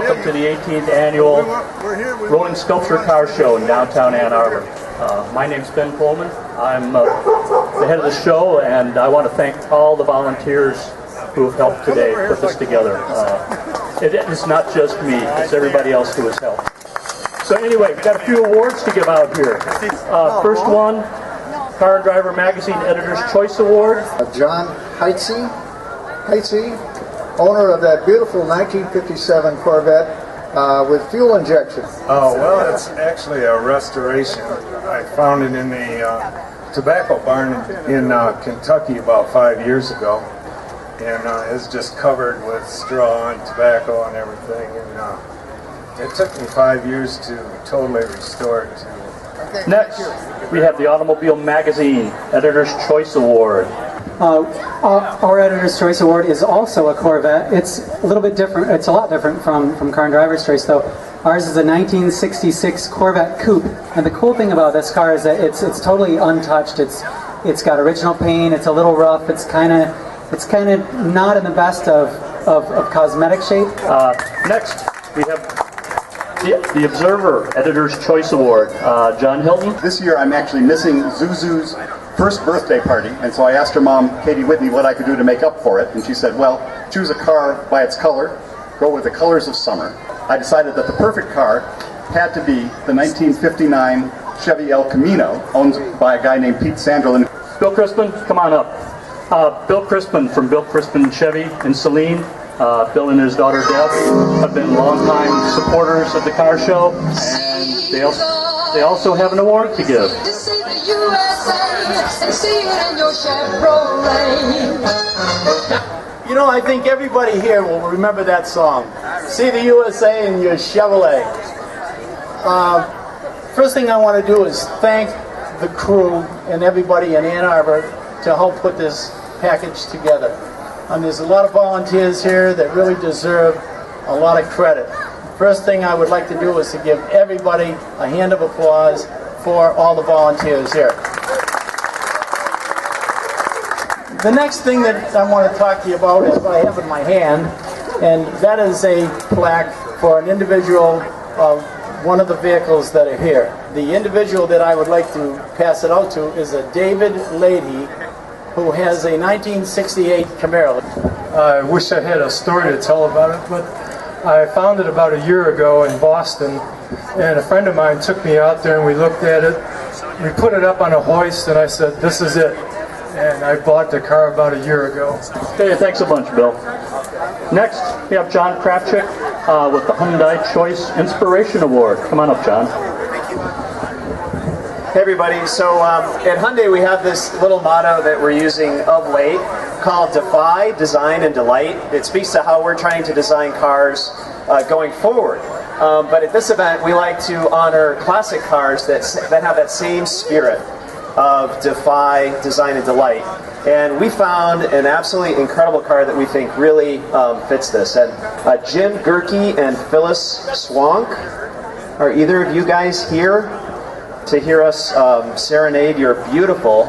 welcome to the 18th annual Rolling Sculpture Car Show in downtown Ann Arbor. My name's Ben Coleman. I'm the head of the show, and I want to thank all the volunteers who have helped today put this together. It's not just me, it's everybody else who has helped. So anyway, we've got a few awards to give out here. First one, Car and Driver Magazine Editor's Choice Award. John Heitzey, owner of that beautiful 1957 Corvette with fuel injection. Oh, well, it's actually a restoration. I found it in the tobacco barn in Kentucky about 5 years ago. And it's just covered with straw and tobacco and everything. And it took me 5 years to totally restore it to. Next, we have the Automobile Magazine Editor's Choice Award. Our Editor's Choice Award is also a Corvette. It's a little bit different. It's a lot different from Car and Driver's Choice, though. Ours is a 1966 Corvette Coupe, and the cool thing about this car is that it's totally untouched. It's got original paint. It's a little rough. It's kind of not in the best of cosmetic shape. Next, we have the Observer Editor's Choice Award. John Hilton. This year I'm actually missing Zuzu's first birthday party, and so I asked her mom, Katie Whitney, what I could do to make up for it, and she said, well, choose a car by its color, go with the colors of summer. I decided that the perfect car had to be the 1959 Chevy El Camino, owned by a guy named Pete Sandrell. Bill Crispin, come on up. Bill Crispin from Bill Crispin Chevy in Saline. Bill and his daughter Deb have been longtime supporters of the car show, and they also have an award to give. You know, I think everybody here will remember that song. See the USA in your Chevrolet. First thing I want to do is thank the crew and everybody in Ann Arbor to help put this package together. There's a lot of volunteers here that really deserve a lot of credit. First thing I would like to do is to give everybody a hand of applause for all the volunteers here. The next thing that I want to talk to you about is what I have in my hand, and that is a plaque for an individual of one of the vehicles that are here. The individual that I would like to pass it out to is a David Leahy, who has a 1968 Camaro. I wish I had a story to tell about it, but I found it about a year ago in Boston, and a friend of mine took me out there and we looked at it. We put it up on a hoist and I said, this is it. And I bought the car about a year ago. Okay, thanks a bunch, Bill. Next, we have John Kravchik with the Hyundai Choice Inspiration Award. Come on up, John. Hey everybody, so at Hyundai we have this little motto that we're using of late called Defy, Design, and Delight. It speaks to how we're trying to design cars going forward. But at this event we like to honor classic cars that have that same spirit of Defy, Design, and Delight. And we found an absolutely incredible car that we think really fits this. And Jim Gerke and Phyllis Swank, are either of you guys here to hear us serenade your beautiful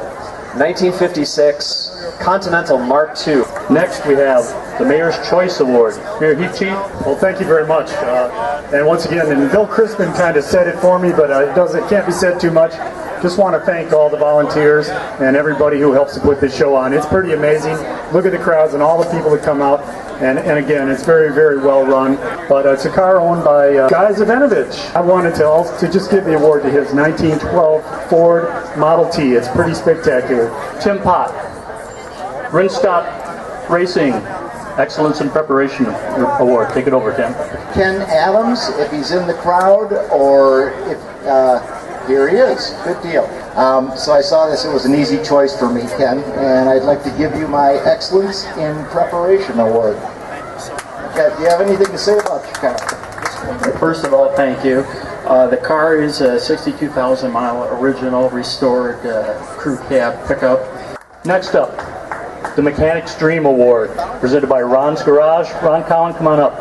1956 Continental Mark II? Next, we have the Mayor's Choice Award. Mayor Heat Chief. Well, thank you very much. And once again, and Bill Crispin kind of said it for me, but it can't be said too much. Just want to thank all the volunteers and everybody who helps to put this show on. It's pretty amazing. Look at the crowds and all the people that come out. And again, it's very, very well run. But it's a car owned by Guy Zavanovich. I wanted to just give the award to his 1912 Ford Model T. It's pretty spectacular. Tim Pott, Rinstop Racing Excellence in Preparation Award. Take it over, Tim. Ken Adams, if he's in the crowd, or if here he is. Good deal. So I saw this. It was an easy choice for me, Ken, and I'd like to give you my Excellence in Preparation Award. Okay, do you have anything to say about your car? First of all, thank you. The car is a 62,000-mile original restored crew cab pickup. Next up, the Mechanic's Dream Award, presented by Ron's Garage. Ron Cowan, come on up.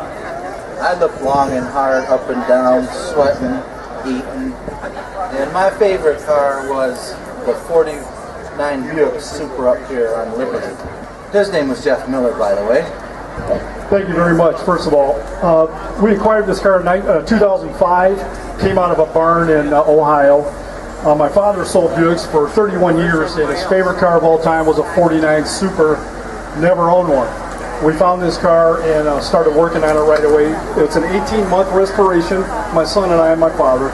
I looked long and hard, up and down, sweating, eating, and my favorite car was the 49 Buick Supra up here on Liberty. His name was Jeff Miller, by the way. Thank you very much. First of all, we acquired this car in 2005, came out of a barn in Ohio. My father sold Buicks for 31 years, and his favorite car of all time was a 49 Super. Never owned one. We found this car and started working on it right away. It's an 18-month restoration, my son and I and my father.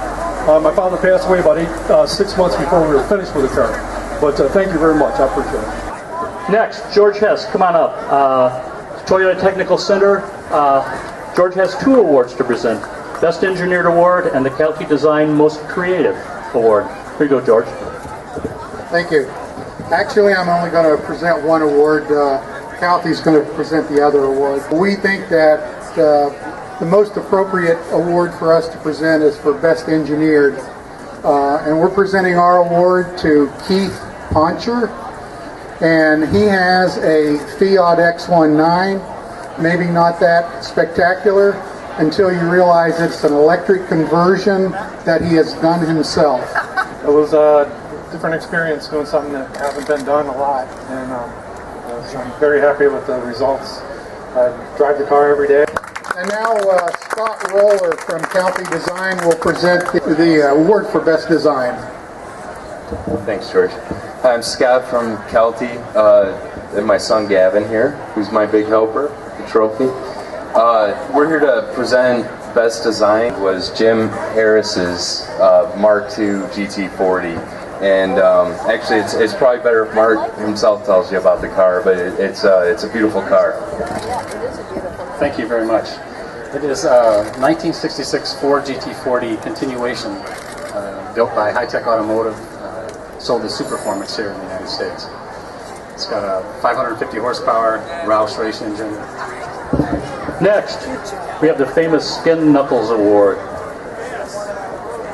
My father passed away about 6 months before we were finished with the car. But thank you very much. I appreciate it. Next, George Hess, come on up. Toyota Technical Center. George has 2 awards to present. Best Engineered Award and the Kelty Design Most Creative Award. Here you go, George. Thank you. Actually, I'm only going to present one award. Kelty's going to present the other award. We think that the most appropriate award for us to present is for Best Engineered. And we're presenting our award to Keith Poncher. And he has a Fiat X19, maybe not that spectacular until you realize it's an electric conversion that he has done himself. It was a different experience doing something that hasn't been done a lot, and I'm very happy with the results. I drive the car every day. And now Scott Roller from Kelty Design will present the award for Best Design. Thanks, George. Hi, I'm Scott from Kelty, and my son Gavin here, who's my big helper, the trophy. We're here to present Best Design. Was Jim Harris's Mark II GT40, and actually it's probably better if Mark himself tells you about the car, but it's a beautiful car. Thank you very much. It is a 1966 Ford GT40 continuation, built by High Tech Automotive. Sold as Superformance here in the United States. It's got a 550 horsepower Roush race engine. Next, we have the famous Skin Knuckles Award.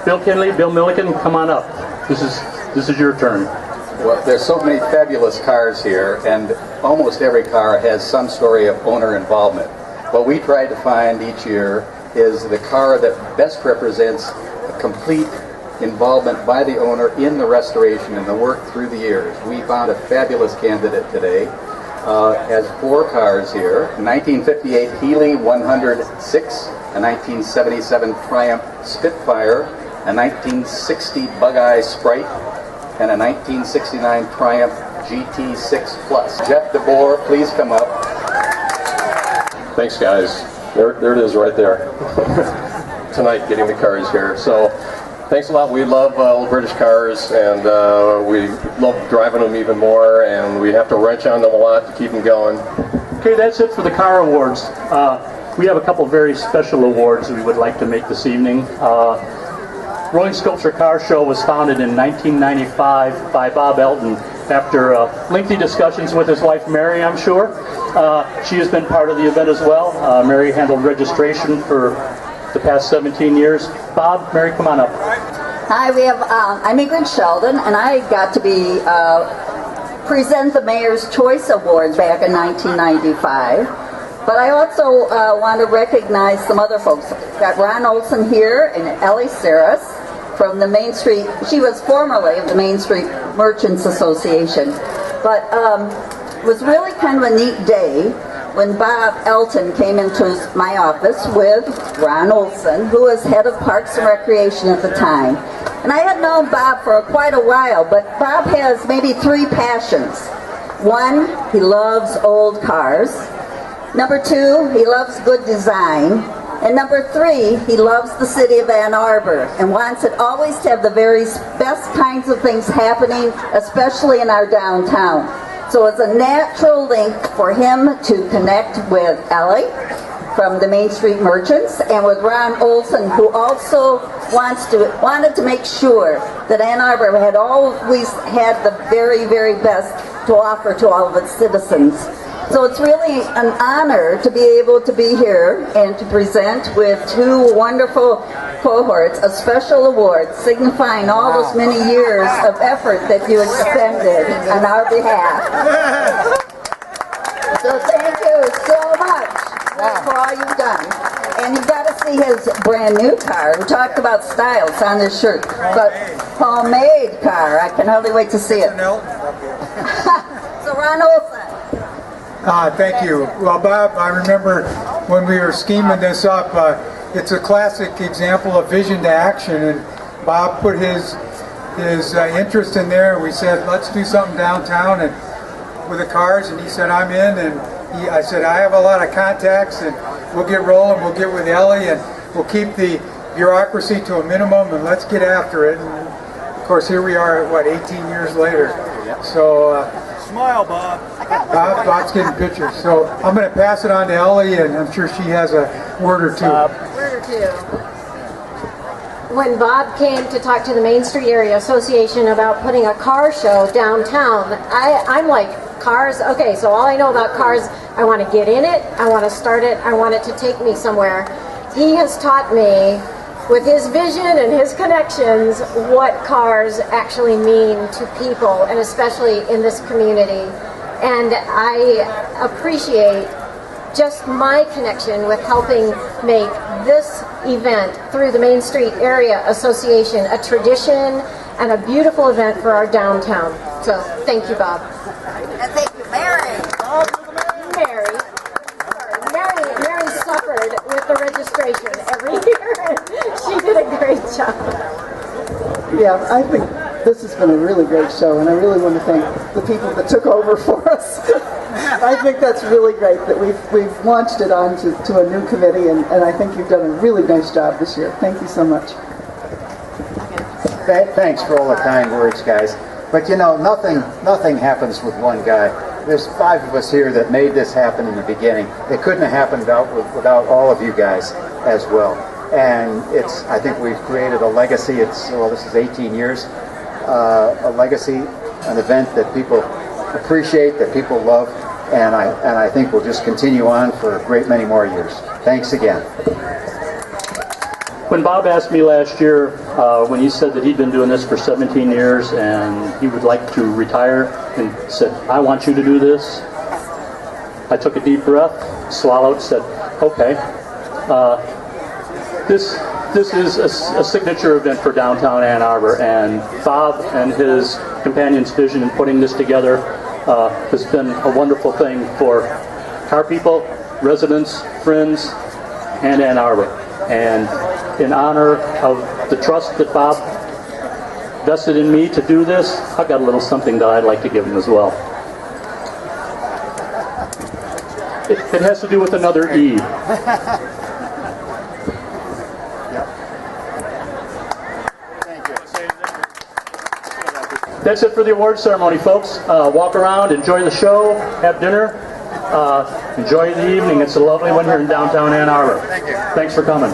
Bill Kinley, Bill Milliken, come on up. This is your turn. Well, there's so many fabulous cars here, and almost every car has some story of owner involvement. What we try to find each year is the car that best represents a complete involvement by the owner in the restoration and the work through the years. We found a fabulous candidate today. Has 4 cars here: a 1958 Healey 106, a 1977 Triumph Spitfire, a 1960 Bug-Eye Sprite, and a 1969 Triumph GT6 Plus. Jeff DeBoer, please come up. Thanks, guys. There it is right there. Tonight, getting the cars here. So, thanks a lot. We love old British cars, and we love driving them even more, and we have to wrench on them a lot to keep them going. Okay, that's it for the car awards. We have a couple very special awards we would like to make this evening. Rolling Sculpture Car Show was founded in 1995 by Bob Elton after lengthy discussions with his wife Mary, I'm sure. She has been part of the event as well. Mary handled registration for the past 17 years. Bob, Mary, come on up. Hi, we have, I'm Ingrid Sheldon, and I got to be, present the Mayor's Choice Awards back in 1995. But I also want to recognize some other folks. We've got Ron Olson here and Ellie Saris from the Main Street. She was formerly of the Main Street Merchants Association. But it was really kind of a neat day when Bob Elton came into my office with Ron Olson, who was head of Parks and Recreation at the time. And I had known Bob for quite a while, but Bob has maybe 3 passions. 1, he loves old cars. Number 2, he loves good design. And number 3, he loves the city of Ann Arbor and wants it always to have the very best kinds of things happening, especially in our downtown. So it's a natural link for him to connect with Ellie from the Main Street Merchants and with Ron Olson, who also wanted to make sure that Ann Arbor had always had the very, very best to offer to all of its citizens. So it's really an honor to be able to be here and to present with 2 wonderful cohorts a special award signifying all those many years of effort that you expended on our behalf. So thank you so much for all you've done. And you've got to see his brand new car. We talked about styles on his shirt, but homemade car. I can hardly wait to see it. So Ron Olson. Thank you. Well, Bob, I remember when we were scheming this up, it's a classic example of vision to action, and Bob put his interest in there. We said, let's do something downtown and with the cars, and he said, I'm in, and I said, I have a lot of contacts, and we'll get rolling, we'll get with Ellie, and we'll keep the bureaucracy to a minimum, and let's get after it. And of course, here we are, what, 18 years later. So, smile, Bob. Bob's getting pictures. So I'm going to pass it on to Ellie, and I'm sure she has a word or two. Word or two. When Bob came to talk to the Main Street Area Association about putting a car show downtown, I'm like, cars? Okay, so all I know about cars, I want to get in it, I want to start it, I want it to take me somewhere. He has taught me, with his vision and his connections, what cars actually mean to people, and especially in this community. And I appreciate just my connection with helping make this event through the Main Street Area Association a tradition and a beautiful event for our downtown. So thank you, Bob. And thank you, Mary. Mary suffered with the registration every year. She did a great job. Yeah, I think this has been a really great show, and I really want to thank the people that took over for us. I think that's really great that we've launched it on to a new committee, and I think you've done a really nice job this year. Thank you so much. Thanks for all the kind words, guys. But you know, nothing happens with one guy. There's 5 of us here that made this happen in the beginning. It couldn't have happened without all of you guys as well. And I think we've created a legacy. This is 18 years, a legacy, an event that people appreciate, that people love, and I think will just continue on for a great many more years. Thanks again. When Bob asked me last year, when he said that he'd been doing this for 17 years and he would like to retire, and said, I want you to do this, I took a deep breath, swallowed, said, okay. This is a signature event for downtown Ann Arbor, and Bob and his companions' vision in putting this together has been a wonderful thing for our people, residents, friends, and Ann Arbor. And in honor of the trust that Bob vested in me to do this, I've got a little something that I'd like to give him as well. It has to do with another E. That's it for the award ceremony, folks. Walk around, enjoy the show, have dinner, enjoy the evening. It's a lovely one here in downtown Ann Arbor. Thanks for coming.